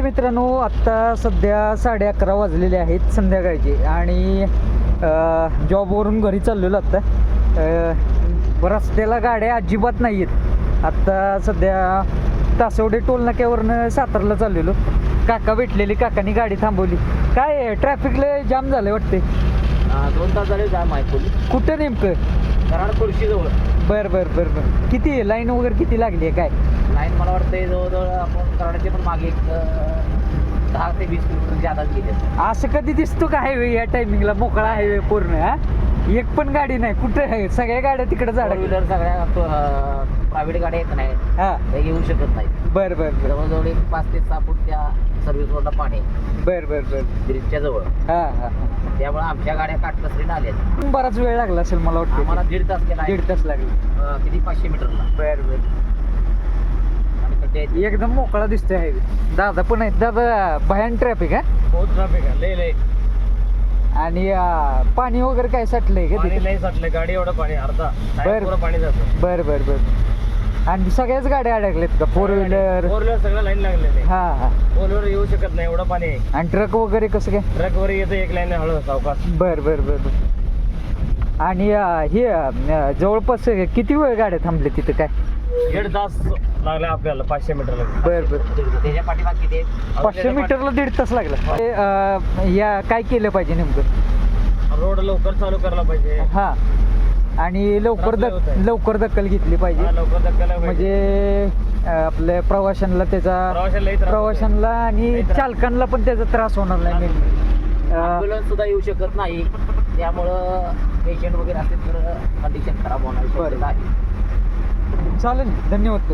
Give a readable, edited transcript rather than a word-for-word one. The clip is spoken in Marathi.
मित्रांनो, आत्ता सध्या 11:30 वाजलेले आहेत संध्याकाळचे आणि जॉबवरून घरी चाललेलो आत्ता. रस्त्याला गाड्या अजिबात नाही आहेत. आत्ता सध्या तासवडे टोल नाक्यावरनं सातारला चाललेलो. काका भेटलेली, काकानी गाडी थांबवली. काय ट्रॅफिकला जाम झालं वाटते? 2 तास झाले जाम आहे पोलीस. कुठं नेमकं? कराड खुर्शीजवळ. बरं बरं बरं बरं. किती लाईन वगैरे किती लागली आहे काय? लाईन मला वाटतं जवळजवळ आपण कराडचे पण मागे 10 ते 20 किलोमीटर जादाच गेले. असं कधी दिसतो का हायवे या टायमिंगला मोकळा हायवे पूर्ण? हा, एक पण गाडी नाही कुठे आहे? सगळ्या गाड्या तिकडे फोर झाडा. व्हीलर सगळ्या प्रायव्हेट गाड्या येत नाही, हा, ते येऊ शकत नाही. बरं बरं बरं जवळजवळ 5 ते 6 फूट त्या सर्व्हिस रोडला पाणी बरं बरं बरं. ब्रिजच्या जवळ. हा हा. त्यामुळे आमच्या गाड्या काटकसरीने आल्या. बराच वेळ लागला असेल मला आम्हाला वाटतं. 1.5 तास गेला. 1.5 तास लागला. किती 500 मीटरला. बरं बरं. आणि ते एकदम मोकळा दिसतोय हायवे. दादा पण आहेत. दादा, भयान ट्रॅफिक आहे बहुत ट्रॅफिक आहे. लय आणि पाणी वगैरे काय साठलंय का तिथे? लय साठले. गाडी एवढं पाणी अर्धा बरं. पुरं पाणी जातं. बरं बरं बरं. आणि सगळ्याच गाड्या अडकल्यात का? Four wheeler? 4 व्हीलर सगळं लाईन लागलेले. हा हा. 4 व्हीलर येऊ शकत नाही, एवढं पाणी आहे. आणि ट्रक वगैरे कसं काय? ट्रक वर येतं एक लाईन हळू सावकाश. बरं बरं बरं बरं. आणि हे जवळपास किती वेळ गाड्या थांबले तिथं काय? 1.5 तास लागला आपल्याला 500 मीटरला. बरं बरं. त्याच्या पाठीमाग किती? 500 मीटरला 1.5 तास लागला. या काय केलं पाहिजे नेमकं? रोड लवकर चालू करायला पाहिजे. हा, आणि लवकर त्रास होत आहे. लवकर दखल घेतली पाहिजे. लवकर धक्का म्हणजे आपल्या प्रवाशांना त्याचा, प्रवाशांना आणि लई त्रास. चालकांना पण त्याचा त्रास होणार नाही. ॲम्ब्युलन्स सुद्धा येऊ शकत नाही, त्यामुळं पेशंट वगैरे असेल तर कंडिशन खराब होणार शक्यता आहे. चालेल, धन्यवाद.